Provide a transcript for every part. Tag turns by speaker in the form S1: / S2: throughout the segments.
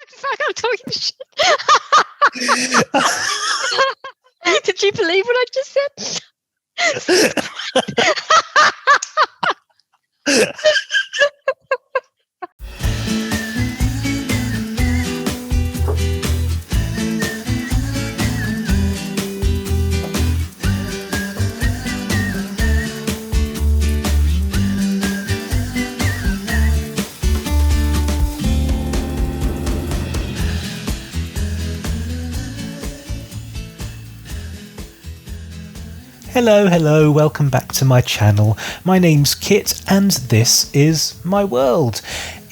S1: Fuck, I'm talking shit. Did you believe what I just said?
S2: Hello, welcome back to my channel. My name's Kit and this is my world.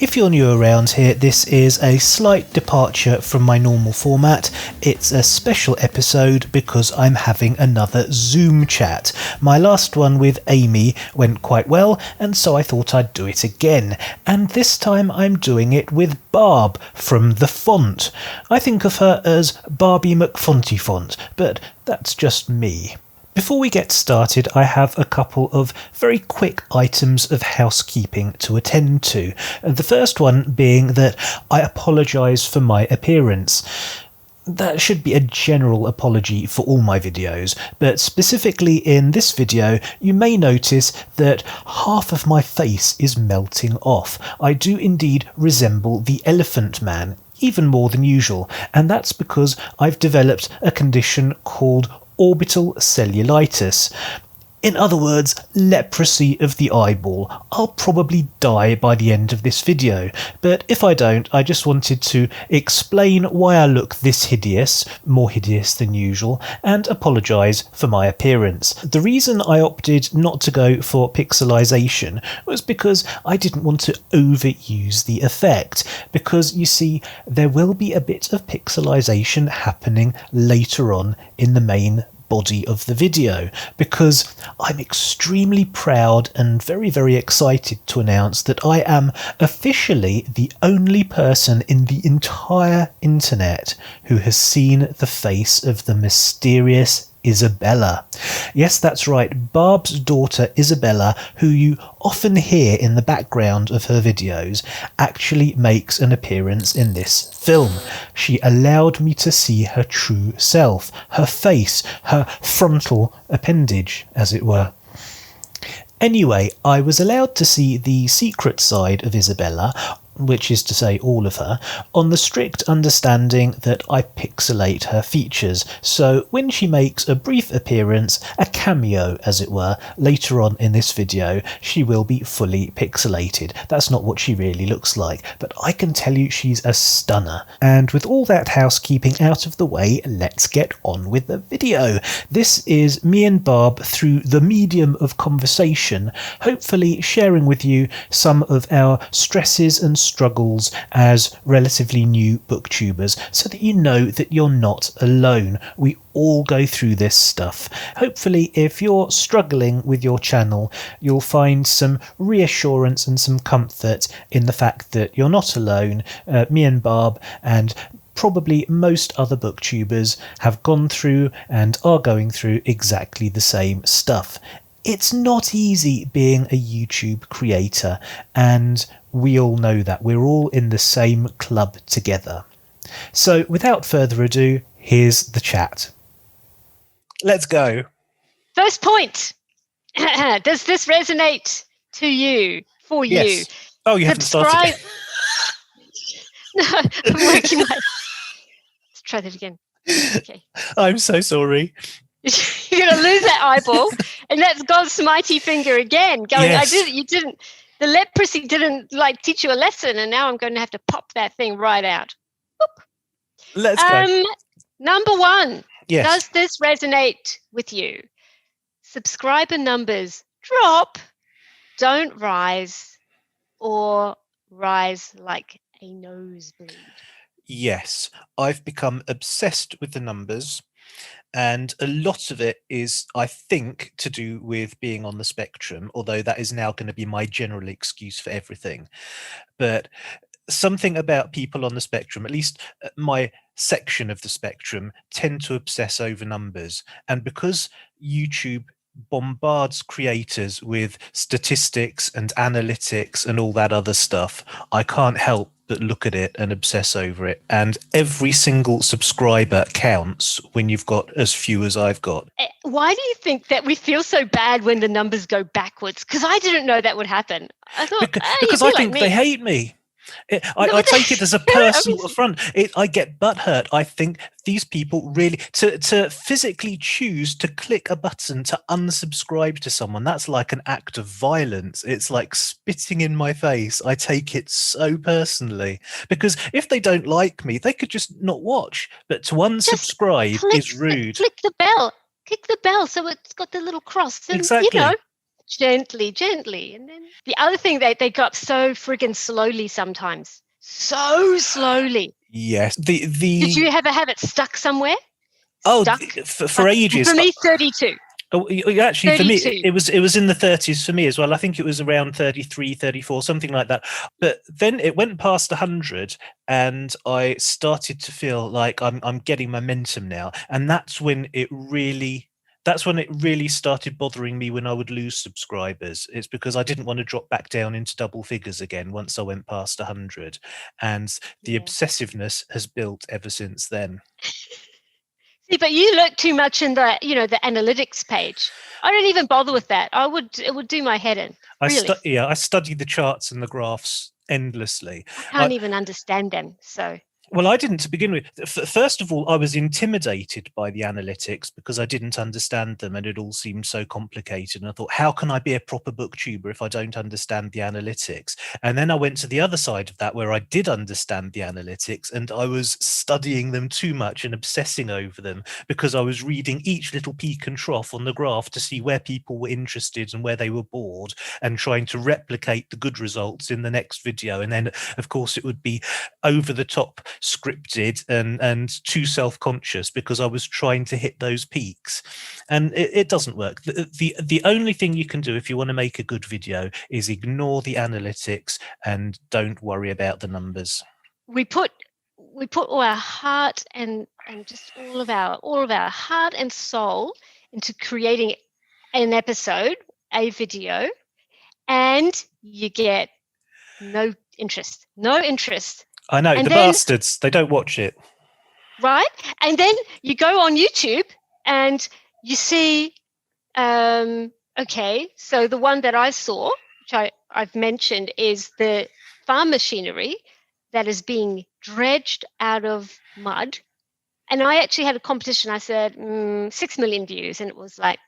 S2: If you're new around here, this is a slight departure from my normal format. It's a special episode because I'm having another Zoom chat. My last one with Amy went quite well, and so I thought I'd do it again. And this time I'm doing it with Barb from The Font. I think of her as Barbie McFontyfont, but that's just me. Before we get started, I have a couple of very quick items of housekeeping to attend to. The first one being that I apologise for my appearance. That should be a general apology for all my videos, but specifically in this video, you may notice that half of my face is melting off. I do indeed resemble the Elephant Man, even more than usual, and that's because I've developed a condition called orbital cellulitis. In other words, leprosy of the eyeball. I'll probably die by the end of this video, but if I don't, I just wanted to explain why I look this hideous, more hideous than usual, and apologise for my appearance. The reason I opted not to go for pixelization was because I didn't want to overuse the effect, because you see, there will be a bit of pixelization happening later on in the main body of the video, because I'm extremely proud and very, very excited to announce that I am officially the only person in the entire internet who has seen the face of the mysterious Isabella. Yes, that's right, Barb's daughter Isabella, who you often hear in the background of her videos, actually makes an appearance in this film. She allowed me to see her true self, her face, her frontal appendage, as it were. Anyway, I was allowed to see the secret side of Isabella, which is to say all of her, on the strict understanding that I pixelate her features, so when she makes a brief appearance, a cameo as it were, later on in this video, she will be fully pixelated. That's not what she really looks like, but I can tell you she's a stunner. And with all that housekeeping out of the way, let's get on with the video. This is me and Barb through the medium of conversation, hopefully sharing with you some of our stresses and struggles as relatively new booktubers, so that you know that you're not alone. We all go through this stuff. Hopefully, if you're struggling with your channel, you'll find some reassurance and some comfort in the fact that you're not alone. Me and Barb and probably most other booktubers have gone through and are going through exactly the same stuff. It's not easy being a YouTube creator, and we all know that. We're all in the same club together. So without further ado, here's the chat. Let's go.
S1: First point. Does this resonate to you, for you?
S2: Yes. Oh, you haven't started.
S1: No, I'm working my... Let's try that again. Okay.
S2: I'm so sorry.
S1: You're going to lose that eyeball, and that's God's mighty finger again. Going,
S2: Yes.
S1: you didn't, the leprosy didn't teach you a lesson, and now I'm going to have to pop that thing right out. Boop.
S2: Let's go.
S1: Number one,
S2: Yes.
S1: does this resonate with you? Subscriber numbers drop, don't rise, or rise like a nosebleed.
S2: Yes, I've become obsessed with the numbers. And a lot of it is, I think, to do with being on the spectrum, although that is now going to be my general excuse for everything. But something about people on the spectrum, at least my section of the spectrum, tend to obsess over numbers. And because YouTube bombards creators with statistics and analytics and all that other stuff, I can't help but look at it and obsess over it. And every single subscriber counts when you've got as few as I've got.
S1: Why do you think that we feel so bad when the numbers go backwards? Because I didn't know that would happen. I thought,
S2: because I think they hate me. I take it as a personal affront. I get butthurt. I think these people really to physically choose to click a button to unsubscribe to someone. That's like an act of violence. It's like spitting in my face. I take it so personally because if they don't like me, they could just not watch. But to unsubscribe is rude.
S1: Click the bell. Click the bell so it's got the little cross. And,
S2: exactly.
S1: Gently. And then the other thing, they go up so friggin' slowly sometimes. So slowly.
S2: Yes.
S1: Did you ever have it stuck somewhere?
S2: Stuck? For ages.
S1: For me, 32.
S2: Oh, actually,
S1: 32.
S2: For me, it was in the 30s for me as well. I think it was around 33, 34, something like that. But then it went past 100 and I started to feel like I'm getting momentum now. And that's when it really started bothering me when I would lose subscribers. It's because I didn't want to drop back down into double figures again once I went past 100. And the obsessiveness has built ever since then.
S1: See, but you look too much in the analytics page. I don't even bother with that. It would do my head in. Really.
S2: I study the charts and the graphs endlessly.
S1: I can't even understand them. So.
S2: Well, I didn't to begin with. First of all, I was intimidated by the analytics because I didn't understand them and it all seemed so complicated. And I thought, how can I be a proper booktuber if I don't understand the analytics? And then I went to the other side of that where I did understand the analytics and I was studying them too much and obsessing over them because I was reading each little peak and trough on the graph to see where people were interested and where they were bored and trying to replicate the good results in the next video. And then, of course, it would be over the top, scripted and too self-conscious because I was trying to hit those peaks, and it doesn't work. The only thing you can do if you want to make a good video is ignore the analytics and don't worry about the numbers. We put
S1: all our heart and just all of our heart and soul into creating an episode, a video, and you get no interest.
S2: I know, and the bastards, they don't watch it.
S1: Right? And then you go on YouTube and you see, okay, so the one that I saw, which I've mentioned, is the farm machinery that is being dredged out of mud. And I actually had a competition. I said 6 million views, and it was like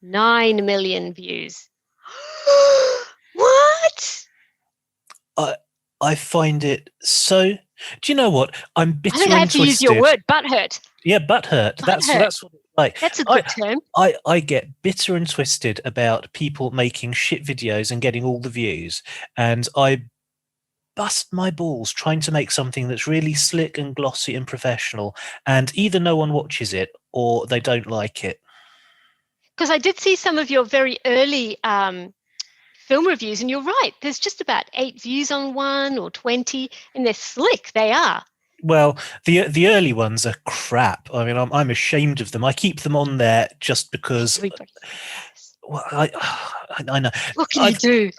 S1: 9 million views. What?
S2: I find it so. Do you know what? I'm bitter and twisted.
S1: I have to use your word, butthurt.
S2: Yeah, butthurt. That's what it's like.
S1: That's a good term.
S2: I get bitter and twisted about people making shit videos and getting all the views, and I bust my balls trying to make something that's really slick and glossy and professional, and either no one watches it or they don't like it.
S1: Because I did see some of your very early film reviews, and you're right, there's just about 8 views on one or 20, and they're slick. They are.
S2: Well, the early ones are crap. I mean, I'm ashamed of them. I keep them on there just because. Well, I know.
S1: What can you do?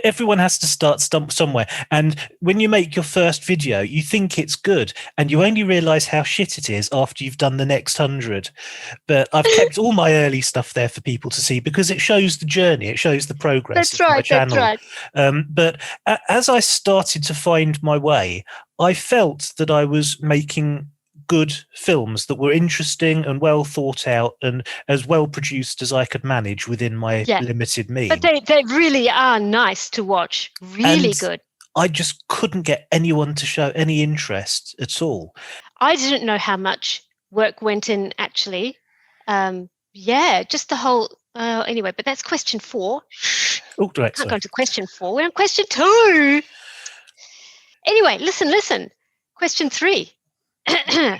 S2: Everyone has to start somewhere, and when you make your first video, you think it's good, and you only realise how shit it is after you've done the next 100. But I've kept all my early stuff there for people to see because it shows the journey, it shows the progress of my channel. That's right. But as I started to find my way, I felt that I was making good films that were interesting and well thought out and as well produced as I could manage within my limited means.
S1: But they really are nice to watch. Really good.
S2: I just couldn't get anyone to show any interest at all.
S1: I didn't know how much work went in actually. Just the whole anyway, but that's question 4.
S2: Oh, right.
S1: Can't go to question 4. We're on question 2. Anyway, listen. Question 3.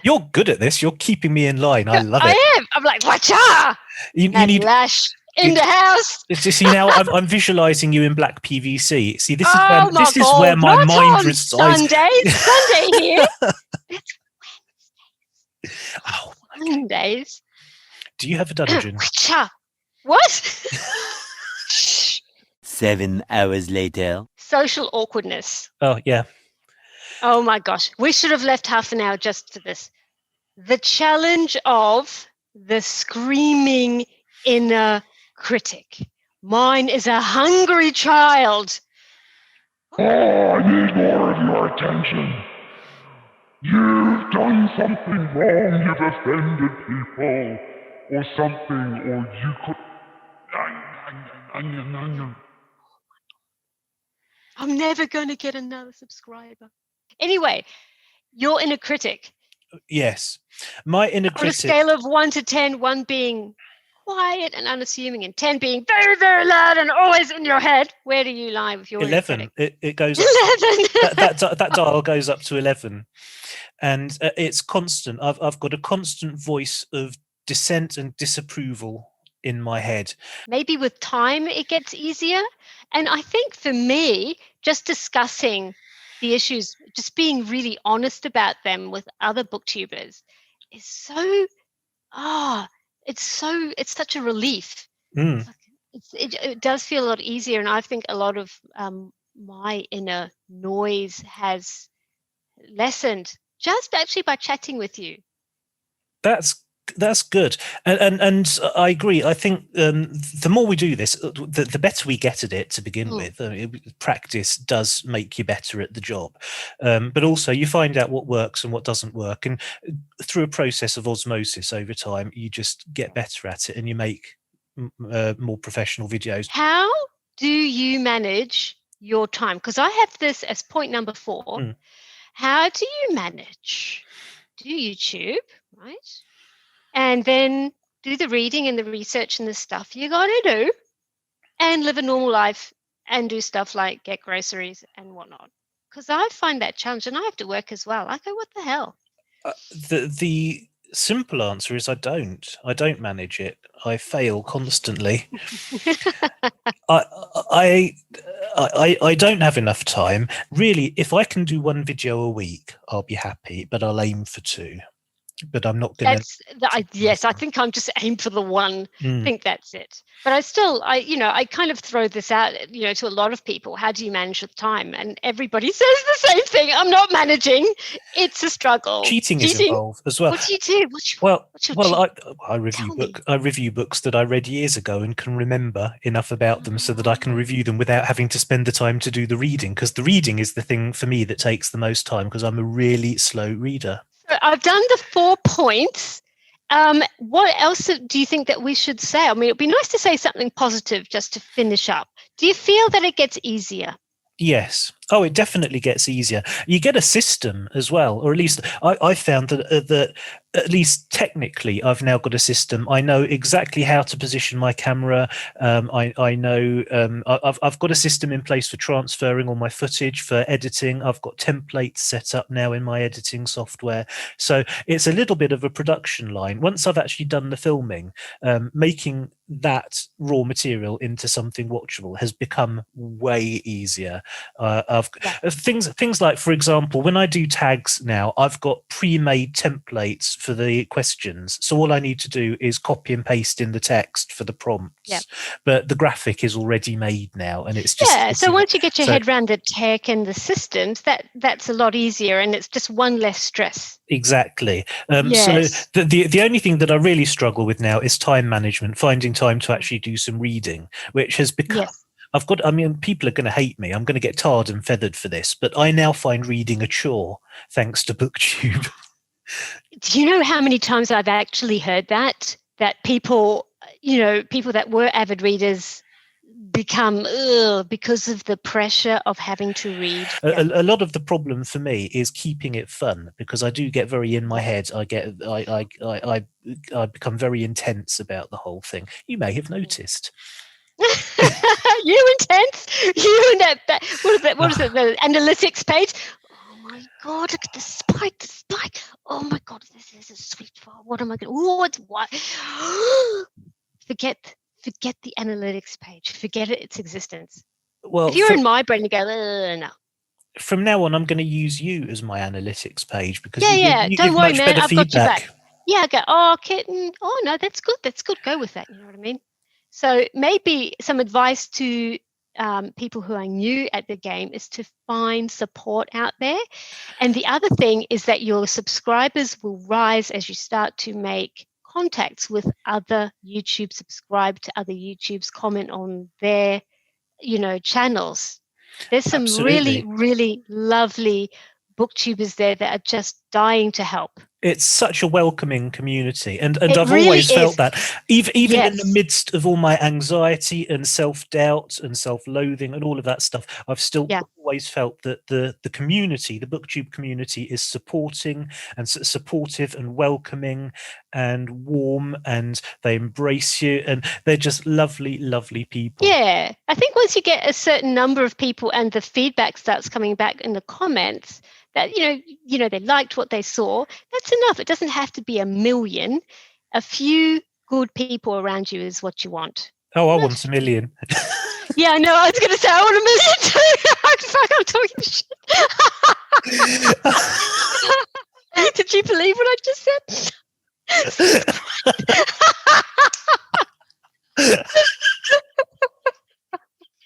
S2: You're good at this. You're keeping me in line. I love it.
S1: I am. I'm like, watcha!
S2: You need
S1: Lash in the house.
S2: See, now I'm visualizing you in black PVC. See, this is where my mind resides.
S1: Sunday here. That's Wednesdays.
S2: Oh, okay.
S1: Mondays.
S2: Do you have a dungeon?
S1: What?
S3: 7 hours later.
S1: social awkwardness.
S2: Oh, yeah.
S1: Oh my gosh, we should have left half an hour just for this. The challenge of the screaming inner critic. Mine is a hungry child.
S3: Oh, I need more of your attention. You've done something wrong, you've offended people, or something, or you could...
S1: I'm never going to get another subscriber. Anyway, your inner critic.
S2: Yes. My inner
S1: On a
S2: critic...
S1: scale of 1 to 10, 1 being quiet and unassuming, and 10 being very, very loud and always in your head, where do you lie with your
S2: 11. It goes up.
S1: 11.
S2: that dial goes up to 11, and it's constant. I've got a constant voice of dissent and disapproval in my head.
S1: Maybe with time it gets easier. And I think for me, just discussing the issues, just being really honest about them with other booktubers is so, it's such a relief.
S2: Mm.
S1: It does feel a lot easier. And I think a lot of my inner noise has lessened just actually by chatting with you.
S2: That's good, and I agree. I think the more we do this, the better we get at it to begin with. Practice does make you better at the job, but also you find out what works and what doesn't work, and through a process of osmosis over time, you just get better at it, and you make more professional videos.
S1: How do you manage your time? Because I have this as point number 4. How do you manage? Do YouTube, right? And then do the reading and the research and the stuff you got to do, and live a normal life and do stuff like get groceries and whatnot. Because I find that challenge, and I have to work as well. I go, what the hell?
S2: The simple answer is I don't manage it. I fail constantly. I don't have enough time. Really, if I can do 1 video a week, I'll be happy, but I'll aim for 2. But I'm not going to.
S1: Yes, I think I'm just aim for the 1. I think that's it. But I kind of throw this out, to a lot of people. How do you manage with time? And everybody says the same thing. I'm not managing. It's a struggle.
S2: Cheating is involved as well.
S1: What do you do?
S2: I review books that I read years ago and can remember enough about them so that I can review them without having to spend the time to do the reading. Because the reading is the thing for me that takes the most time, because I'm a really slow reader.
S1: So I've done the 4 points. What else do you think that we should say? I mean, it'd be nice to say something positive just to finish up. Do you feel that it gets easier?
S2: Yes. Oh, it definitely gets easier. You get a system as well, or at least I found that at least technically, I've now got a system. I know exactly how to position my camera. I know I've got a system in place for transferring all my footage, for editing. I've got templates set up now in my editing software. So it's a little bit of a production line. Once I've actually done the filming, making that raw material into something watchable has become way easier. Things like, for example, when I do tags now, I've got pre-made templates for the questions. So all I need to do is copy and paste in the text for the prompts. But the graphic is already made now, and it's just
S1: so once you get your head around the tech and the systems, that's a lot easier, and it's just one less stress.
S2: Exactly. So the only thing that I really struggle with now is time management, finding time to actually do some reading, which has become people are going to hate me. I'm going to get tarred and feathered for this, but I now find reading a chore thanks to BookTube.
S1: Do you know how many times I've actually heard that people that were avid readers become because of the pressure of having to read?
S2: A lot of the problem for me is keeping it fun, because I do get very in my head. I become very intense about the whole thing. You may have noticed.
S1: You intense? You and that what is it, the analytics page? Oh my god, look at the spike. Oh my god, this is a sweet file. What am I going to what? Forget the analytics page. Forget its existence. Well, if you're in my brain, you go, no.
S2: From now on, I'm going to use you as my analytics page, because you
S1: don't
S2: give
S1: worry,
S2: much
S1: man.
S2: better
S1: I've
S2: feedback.
S1: got you back. Yeah, I go, oh, kitten. Oh no, that's good. Go with that. You know what I mean? So maybe some advice to people who are new at the game is to find support out there. And the other thing is that your subscribers will rise as you start to make contacts with other YouTube, subscribe to other YouTubes, comment on their, channels. There's some
S2: Absolutely.
S1: really, really lovely booktubers there that are just dying to help.
S2: It's such a welcoming community, and
S1: It
S2: I've
S1: really
S2: always felt
S1: is.
S2: that, even in
S1: Yes.
S2: the midst of all my anxiety and self-doubt and self-loathing and all of that stuff, I've still always felt that the community, the BookTube community, is supporting and supportive and welcoming and warm, and they embrace you, and they're just lovely, lovely people.
S1: Yeah, I think once you get a certain number of people and the feedback starts coming back in the comments, that they liked what they saw, that's enough. It doesn't have to be a million. A few good people around you is what you want.
S2: Oh, I want a million.
S1: Yeah, I know. I was going to say I want a million too. I'm talking shit. Did you believe what I just said?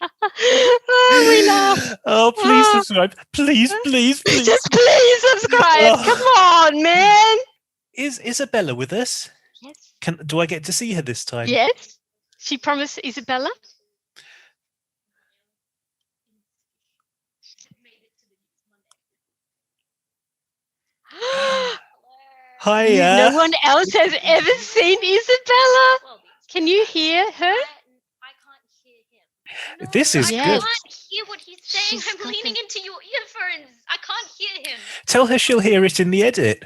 S1: Oh, we laugh.
S2: Oh, please subscribe. Please.
S1: Just please subscribe.
S2: Oh.
S1: Come on, man.
S2: Is Isabella with us?
S1: Yes.
S2: Do I get to see her this time?
S1: Yes. She promised Isabella.
S2: Hi.
S1: No one else has ever seen Isabella. Can you hear her?
S4: I can't hear him. No,
S2: This is
S1: Yeah.
S4: I
S2: good.
S4: can't hear what he's saying.
S1: She's
S4: I'm
S1: got
S4: leaning
S1: the-
S4: into your earphones. I can't hear him.
S2: Tell her she'll hear it in the edit.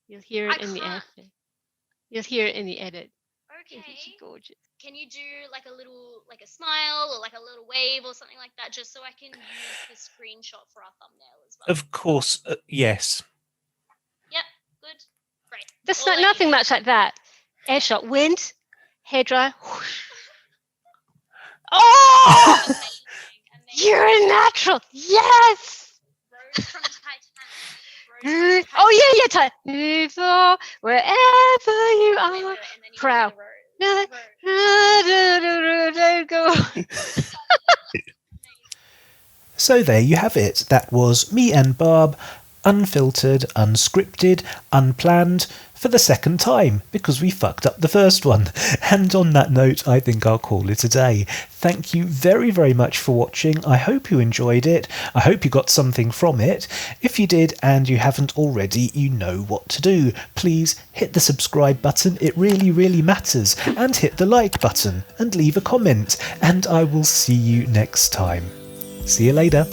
S1: You'll hear it
S4: I
S1: in the
S4: can't.
S1: edit. You'll hear it in the edit.
S4: Okay.
S1: Isn't she gorgeous?
S4: Can you do like a smile or like a little wave or something like that, just so I can use the screenshot for our thumbnail as well?
S2: Of course, yes.
S4: Yep. Good. Great.
S1: There's
S4: All I
S1: nothing
S4: need.
S1: much like that. Airshot, wind, hairdryer. Whoosh. Oh,
S4: Amazing.
S1: you're a natural. Yes.
S4: Rose from Titanic.
S1: Oh yeah. Move on wherever you are.
S4: And then you
S1: Proud.
S4: do the rose.
S1: Go.
S2: So there you have it. That was me and Barb, unfiltered, unscripted, unplanned, for the second time, because we fucked up the first one. And on that note, I think I'll call it a day. Thank you very, very much for watching. I hope you enjoyed it. I hope you got something from it. If you did and you haven't already, you know what to do. Please hit the subscribe button. It really, really matters. And hit the like button and leave a comment. And I will see you next time. See you later.